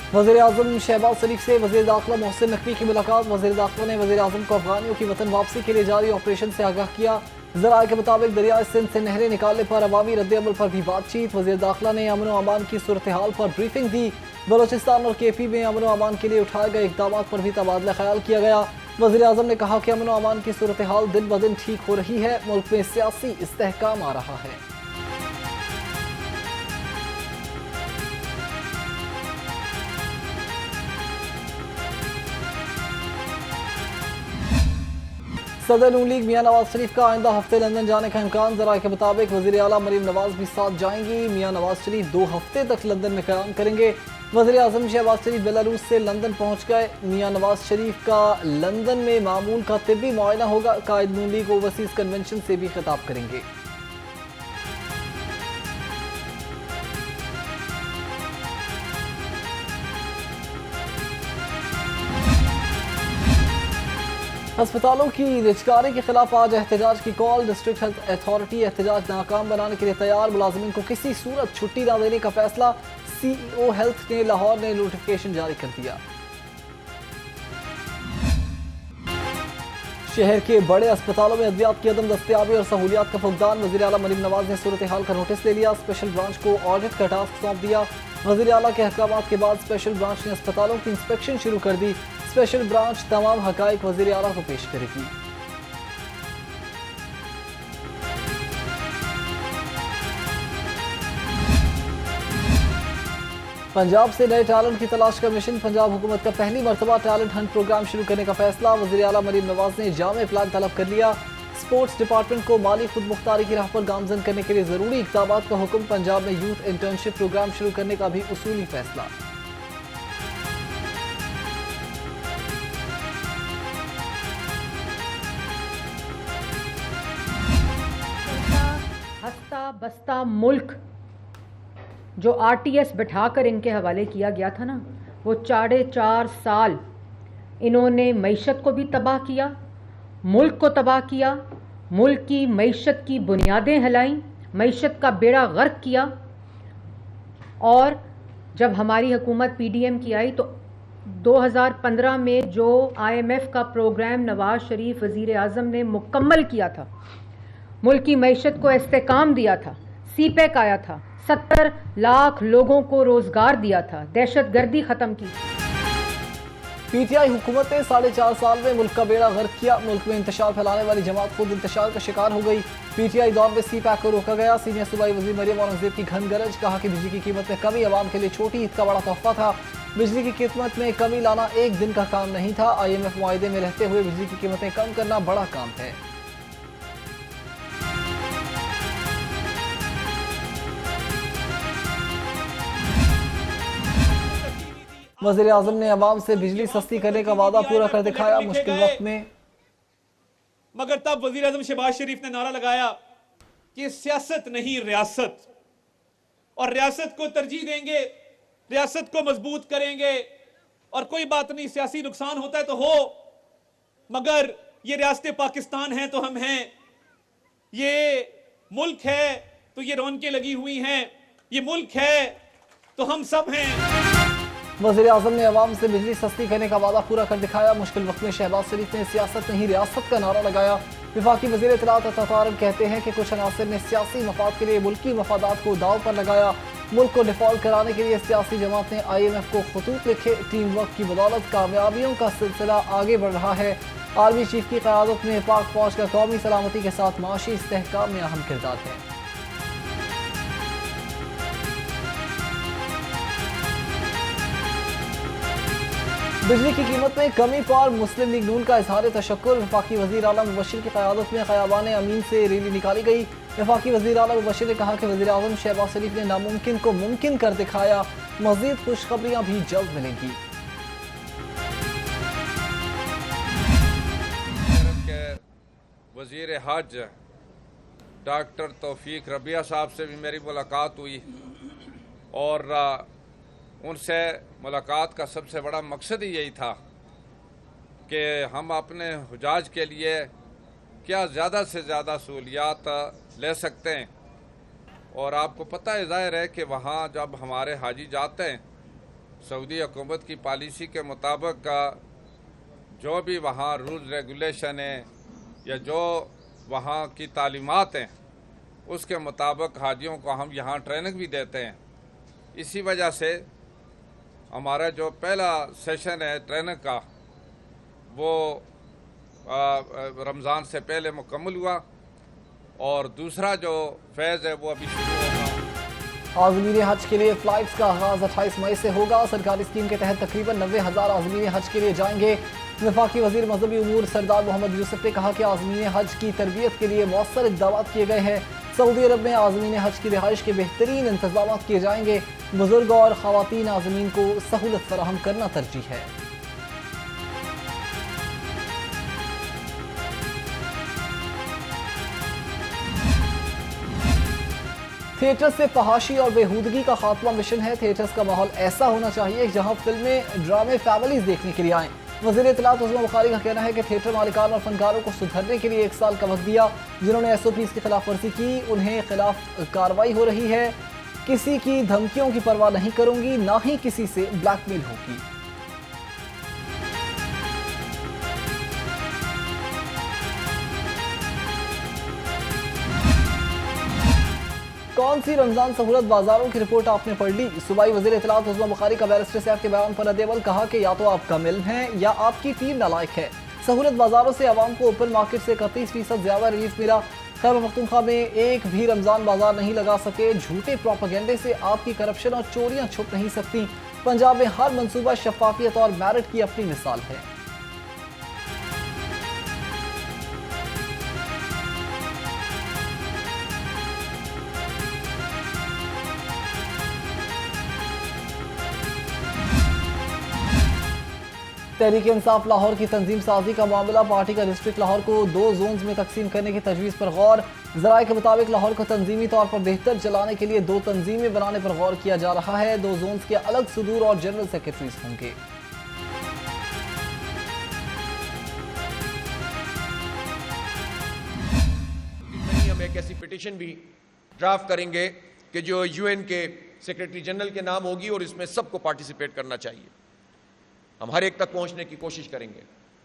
वज़ीर आज़म शहबाज शरीफ से वज़ीर दाखिला मोहसिन नकवी की मुलाकात। वज़ीर दाखिला ने वज़ीर आज़म को अफगानियों की वतन वापसी के लिए जारी ऑपरेशन से आगाह किया। ज़राए के मुताबिक दरिया सिंध से नहरें निकालने पर अवामी रद्द-ए-अमल पर भी बातचीत। वज़ीर दाखिला ने अमन व अमान की सूरत हाल पर ब्रीफिंग दी। बलोचिस्तान और KP में अमन व अमान के लिए उठाए गए इक़दाम पर भी तबादला ख्याल किया गया। वज़ीर आज़म ने कहा कि अमन व अमान की सूरत हाल दिन ब दिन ठीक हो रही है, मुल्क में सियासी इस्तेहकाम आ रहा है। सदर नून लीग मियां नवाज शरीफ का आइंदा हफ्ते लंदन जाने का इम्कान। ज़राए के मुताबिक वज़ीर आला मरीम नवाज भी साथ जाएंगी। मियां नवाज शरीफ 2 हफ्ते तक लंदन में क़याम करेंगे। वज़ीर आज़म शहबाज शरीफ बेलारूस से लंदन पहुँच गए। मियां नवाज शरीफ का लंदन में मामूल का तिब्बी मुआयना होगा। कायद नून लीग ओवरसीज़ कन्वेंशन से भी खिताब करेंगे। अस्पतालों की निजकारी के खिलाफ आज एहतजाज की कॉल। डिस्ट्रिक्ट हेल्थ अथॉरिटी एहतजाज नाकाम बनाने के लिए तैयार। मुलाजिमिन को किसी सूरत छुट्टी न देने का फैसला। CEO हेल्थ ने लाहौर ने नोटिफिकेशन जारी कर दिया। शहर के बड़े अस्पतालों में अद्वियात की अदम दस्तियाबी और सहूलियात का फुकदान। वज़ीर आला मरीम नवाज ने सूरत हाल का नोटिस ले लिया। स्पेशल ब्रांच को ऑडिट का टास्क सौंप दिया। वज़ीर आला के अहकाम के बाद स्पेशल ब्रांच ने अस्पतालों की इंस्पेक्शन शुरू कर दी। स्पेशल ब्रांच तमाम हकाइक वज़ीर आला को पेश करेगी। पंजाब से नए टैलेंट की तलाश का मिशन। पंजाब हुकूमत का पहली मरतबा टैलेंट हंट प्रोग्राम शुरू करने का फैसला। वज़ीर आला मरीम नवाज ने जामे प्लान तलब कर लिया। स्पोर्ट्स डिपार्टमेंट को माली खुद मुख्तारी की राह पर गामजन करने के लिए ज़रूरी इक़दामात का हुक्म। पंजाब में यूथ इंटर्नशिप प्रोग्राम शुरू करने का भी उसूली फैसला। हंसता बसता मुल्क जो RTS बैठाकर इनके हवाले किया गया था ना, वो 4.5 साल इन्होंने मईशत को भी तबाह किया, मुल्क को तबाह किया, मुल्क की मईशत की बुनियादें हिलाईं, मईशत का बेड़ा गर्क किया। और जब हमारी हुकूमत PDM की आई तो 2015 में जो IMF का प्रोग्राम नवाज शरीफ वज़ीर आज़म ने मुकम्मल किया था, मुल्क की मईशत को इस्तेहकाम दिया था, CPEC आया था, 70 लाख लोगों को रोजगार दिया था, दहशतगर्दी खत्म की। PTI हुकूमत ने 4.5 साल में मुल्क का बेड़ा गर्क किया। मुल्क में इंतशार फैलाने वाली जमात खुद इंतशार का शिकार हो गई। PTI दौर में CPEC को रोका गया। सीनियर सूबाई वज़ीर मरियम औरंगज़ेब की घन गरज। कहा कि बिजली की कीमत में कमी अवाम के लिए छोटी ईद का बड़ा तोहफा था। बिजली की कीमत में कमी लाना एक दिन का काम नहीं था। IMF मुआहदे में रहते हुए बिजली की कीमतें कम करना बड़ा काम है। वज़ीर आज़म ने अवाम से बिजली सस्ती करने का वादा पूरा कर दिखाया मुश्किल वक्त में। मगर तब वज़ीर आज़म शहबाज शरीफ ने नारा लगाया कि सियासत नहीं रियासत, और रियासत को तरजीह देंगे, रियासत को मजबूत करेंगे। और कोई बात नहीं, सियासी नुकसान होता है तो हो, मगर ये रियासत पाकिस्तान है तो हम हैं, ये मुल्क है तो ये रौनकें लगी हुई हैं, ये मुल्क है तो हम सब हैं। वज़ीर आज़म ने अवाम से बिजली सस्ती करने का वादा पूरा कर दिखाया मुश्किल वक्त में। शहबाज शरीफ ने सियासत नहीं रियासत का नारा लगाया। वफाकी वज़ीर इत्तलात अतातारक कहते हैं कि कुछ अनासर ने सियासी मफाद के लिए मुल्की मफादात को दाव पर लगाया। मुल्क को डिफॉल्ट कराने के लिए सियासी जमात ने IMF को खतूत लिखे। टीम वर्क की बदौलत कामयाबियों का सिलसिला आगे बढ़ रहा है। आर्मी चीफ की क़यादत में पाक फौज का कौमी सलामती के साथ माशी इस्तेहकाम में अहम किरदार है। बिजली की कीमत में कमी पर मुस्लिम लीग नून का इजहार तशक्कुर। वफाकी वज़ीर आला मुबश्शिर की क़यादत में ख़याबान अमीन से रैली निकाली गई। वफाकी वज़ीर आला मुबश्शिर ने कहा कि वज़ीर आज़म शहबाज शरीफ ने नामुमकिन को मुमकिन कर दिखाया। मज़ीद खुशखबरियाँ भी जल्द मिलेंगी। वज़ीर हज डॉक्टर तौफीक रबिया साहब से भी मेरी मुलाकात हुई और उनसे मुलाकात का सबसे बड़ा मकसद ही यही था कि हम अपने हुजाज के लिए क्या ज़्यादा से ज़्यादा सहूलियात ले सकते हैं। और आपको पता है, ज़ाहिर है कि वहाँ जब हमारे हाजी जाते हैं सऊदी हुकूमत की पॉलिसी के मुताबिक का जो भी वहाँ रूल रेगुलेशन है या जो वहाँ की तालीमात हैं उसके मुताबिक हाजियों को हम यहाँ ट्रेनिंग भी देते हैं। इसी वजह से हमारा जो पहला सेशन है ट्रेनिंग का वो रमज़ान से पहले मुकम्मल हुआ और दूसरा जो फेज़ है वो अभी शुरू होगा। आज़मीन हज के लिए फ़्लाइट्स का आगाज़ 28 मई से होगा। सरकारी स्कीम के तहत तकरीबन 90,000 आज़मीन हज के लिए जाएंगे। वफाकी वज़ीर मज़हबी उमूर सरदार मोहम्मद यूसुफ ने कहा कि आज़मीन हज की तरबियत के लिए मौसर इक़दाम किए गए हैं। सऊदी अरब में आज़मीन हज की रिहाइश के बेहतरीन इंतज़ाम किए जाएंगे। बुजुर्ग और ख़वातीन आज़मीन को सहूलत फराहम करना तरजीह है। थिएटर से फहाशी और बेहूदगी का खात्मा मिशन है। थिएटर्स का माहौल ऐसा होना चाहिए जहां फिल्में ड्रामे फैमिलीज देखने के लिए आएँ। वज़ीर इत्तलात उस्मा बुखारी का कहना है कि थिएटर मालिकान और फनकारों को सुधरने के लिए 1 साल का वक्त दिया। जिन्होंने SOPs की खिलाफ वर्जी की उन्हें खिलाफ कार्रवाई हो रही है। किसी की धमकियों की परवाह नहीं करूंगी, ना ही किसी से ब्लैकमेल होगी। कौन सी रमजान सहूलत बाजारों की रिपोर्ट आपने पढ़ ली? सूबाई वज़ीर इत्तलात उस्मा बुखारी का बैरिस्टर सैफ के बयान पर रद्द-ए-अमल कहा कि या तो आप कम इल्म हैं या आपकी टीम नालायक है। सहूलत बाजारों से आवाम को ओपन मार्केट से 31% ज्यादा रिलीफ मिला। खैबर पख्तूनख्वा में एक भी रमजान बाजार नहीं लगा सके। झूठे प्रोपेगेंडे से आपकी करप्शन और चोरियां छुप नहीं सकती। पंजाब में हर मंसूबा शफाफियत और मेरिट की अपनी मिसाल है। तहरीक इंसाफ लाहौर की तंजीम साजी का मामला। पार्टी का डिस्ट्रिक्ट लाहौर को 2 जोन्स में तकसीम करने की तजवीज़ पर गौर। ज़राए के मुताबिक लाहौर को तंजीमी तौर पर बेहतर चलाने के लिए 2 तंजीमें बनाने पर गौर किया जा रहा है। 2 जोन्स के अलग सदूर और जनरल सेक्रेटरीज होंगे। हम एक ऐसी पिटीशन भी ड्राफ्ट करेंगे कि जो UN के सेक्रेटरी जनरल के नाम होगी और इसमें सबको पार्टिसिपेट करना चाहिए। हम हर एक तक पहुंचने की कोशिश करेंगे।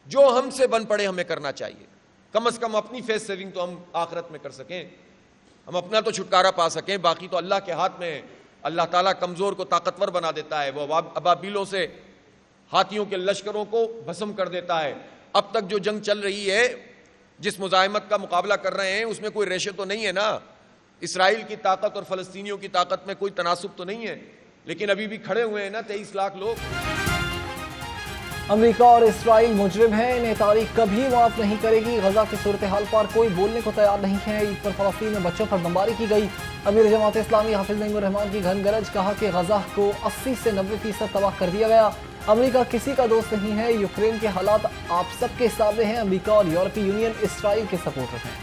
जो हमसे बन पड़े हमें करना चाहिए। कम से कम अपनी फेस सेविंग तो हम आखिरत में कर सकें, हम अपना तो छुटकारा पा सकें। बाकी तो अल्लाह के हाथ में है। अल्लाह ताला कमज़ोर को ताकतवर बना देता है। वो अबाबीलों से हाथियों के लश्करों को भस्म कर देता है। अब तक जो जंग चल रही है, जिस मुजाहिमत का मुकाबला कर रहे हैं, उसमें कोई रेशो तो नहीं है ना। इसराइल की ताकत और फ़लस्तीनियों की ताकत में कोई तनासुब तो नहीं है, लेकिन अभी भी खड़े हुए हैं ना 23 लाख लोग। अमेरिका और इसराइल मुजरिम हैं, इन्हें तारीख कभी माफ नहीं करेगी। गजा की सूरत हाल पर कोई बोलने को तैयार नहीं है। ईद पर फलस्तीन में बच्चों पर बमबारी की गई। अमीर जमात इस्लामी हाफिज नईमुर रहमान की घन गरज, कहा कि गजा को 80 से 90% तबाह कर दिया गया। अमेरिका किसी का दोस्त नहीं है। यूक्रेन के हालात आप सबके सामने हैं। अमेरिका और यूरोपीय यूनियन इसराइल के सपोर्टर हैं।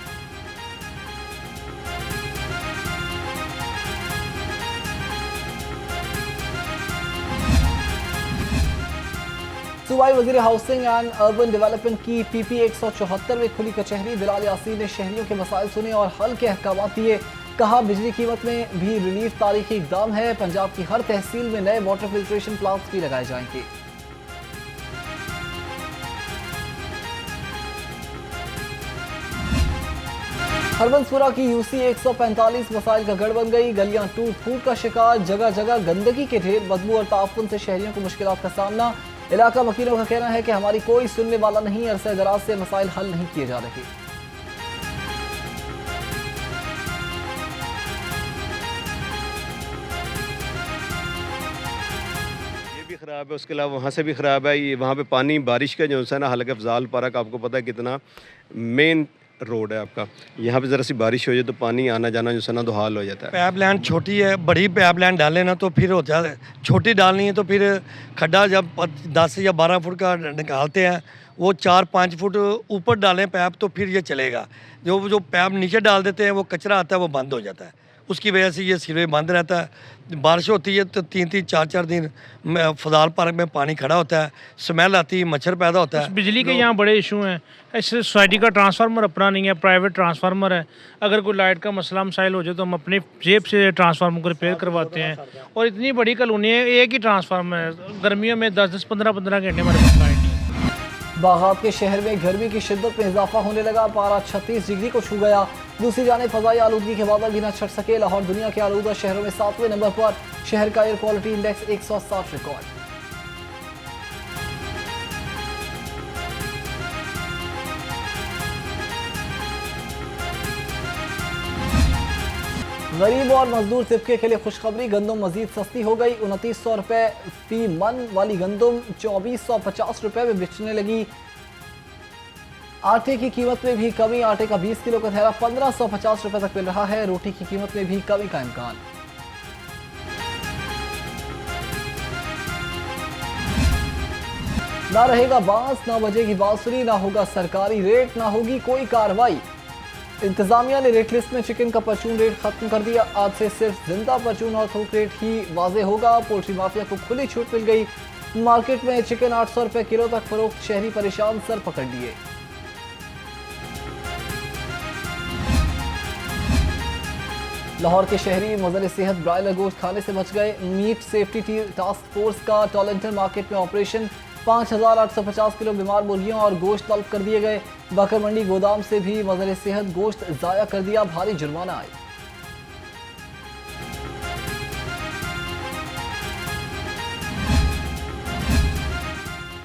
सूबाई वज़ीर हाउसिंग एंड अर्बन डेवलपमेंट की PP 174 में खुली कचहरी। बिलाल यासीन ने शहरियों के मसाइल सुने और हल के अहकाम दिए। कहा बिजली कीमत में भी रिलीफ तारीखी इकदाम है। पंजाब की हर तहसील में नए वाटर फिल्ट्रेशन प्लांट्स भी लगाए जाएंगे। हरबंसपुरा की UC 145 मसाइल का गढ़ बन गई। गलियां टूट फूट का शिकार, जगह जगह गंदगी के ढेर, बदबू और ताफुन से शहरियों को मुश्किलात का सामना। इलाका वकीलों का कहना है कि हमारी कोई सुनने वाला नहीं। अरसे दराज से मसाइल हल नहीं किए जा रहे। ये भी ख़राब है, उसके अलावा वहाँ से भी ख़राब है। ये वहाँ पे पानी बारिश का जो है ना, हल्का अफजाल पार्क आपको पता है कितना मेन रोड है आपका। यहाँ पे ज़रा सी बारिश हो जाए तो पानी आना जाना जो है ना तो हाल हो जाता है। पैप लाइन छोटी है, बड़ी पैप लाइन डालें ना तो फिर हो जाता है। छोटी डालनी है तो फिर खड्डा जब 10 या 12 फुट का निकालते हैं, वो 4-5 फुट ऊपर डालें पैप तो फिर ये चलेगा। जो पैप नीचे डाल देते हैं वो कचरा आता है, वो बंद हो जाता है। उसकी वजह से ये सीवरेज बंद रहता है। बारिश होती है तो 3-3 4-4 दिन फजाल पार्क में पानी खड़ा होता है, स्मेल आती है, मच्छर पैदा होता है। बिजली के यहाँ बड़े इशू हैं। इस सोसाइटी का ट्रांसफार्मर अपना नहीं है, प्राइवेट ट्रांसफार्मर है। अगर कोई लाइट का मसला मसाइल हो जाए तो हम अपनी जेब से ट्रांसफार्मर को रिपेयर करवाते हैं। और इतनी बड़ी कॉलोनी है, एक ही ट्रांसफार्मर है। गर्मियों में 10-10 15-15 घंटे हमारे पास लाइट नहीं है। बागहात के शहर में गर्मी की शिद्दत में इजाफा होने लगा, पारा 36 डिग्री को छू गया। दूसरी जाने फजाई आलूदगी के बादल भी न छट सके। लाहौर दुनिया के आलूदा शहरों में 7वें नंबर पर, शहर का एयर क्वालिटी इंडेक्स 160 रिकॉर्ड। गरीब और मजदूर तबके के लिए खुशखबरी, गंदम मजीद सस्ती हो गई। 2900 रुपये फी मन वाली गंदम 2450 रुपये में बेचने लगी। आटे की कीमत में भी कमी, आटे का 20 किलो का थैला 1550 रुपये तक मिल रहा है। रोटी की कीमत में भी कमी का इम्कान। ना रहेगा बांस, ना बजेगी बांसुरी, ना होगा सरकारी रेट, ना होगी कोई कार्रवाई। इंतजामिया ने रेट लिस्ट में चिकन का परचून रेट खत्म कर दिया। आज से सिर्फ जिंदा परचून और थोक रेट ही वाजे होगा। पोल्ट्री माफिया को खुली छूट मिल गई। मार्केट में चिकन 800 रुपये किलो तक फरोख्त, शहरी परेशान सर पकड़ लिए। लाहौर के शहरी मजर सेहत ब्रायलर गोश्त खाने से बच गए। मीट सेफ्टी टास्क फोर्स का टॉलेंटन मार्केट में ऑपरेशन, 5850 किलो बीमार मुर्गियों और गोश्त तलब कर दिए गए। बकर मंडी गोदाम से भी मजर सेहत गोश्त जाया कर दिया, भारी जुर्माना आए।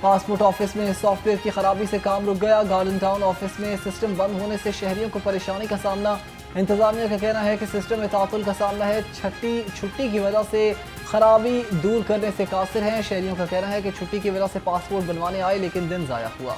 पासपोर्ट ऑफिस में सॉफ्टवेयर की खराबी से काम रुक गया। गार्डन टाउन ऑफिस में सिस्टम बंद होने से शहरियों को परेशानी का सामना। इंतजामिया का कहना है कि सिस्टम में तातुल का सामना है। छुट्टी की वजह से खराबी दूर करने से कासिर हैं। शहरियों का कहना है कि छुट्टी की वजह से पासपोर्ट बनवाने आए लेकिन दिन ज़ाया हुआ।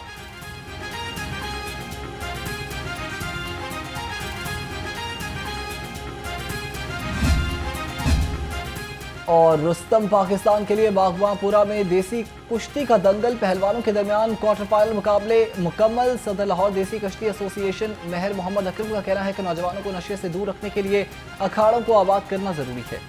और रुस्तम पाकिस्तान के लिए बागबानपुरा में देसी कुश्ती का दंगल, पहलवानों के दरमियान क्वार्टर फाइनल मुकाबले मुकम्मल। सदर लाहौर देसी कश्ती एसोसिएशन महर मोहम्मद अकरम का कहना है कि नौजवानों को नशे से दूर रखने के लिए अखाड़ों को आबाद करना जरूरी है।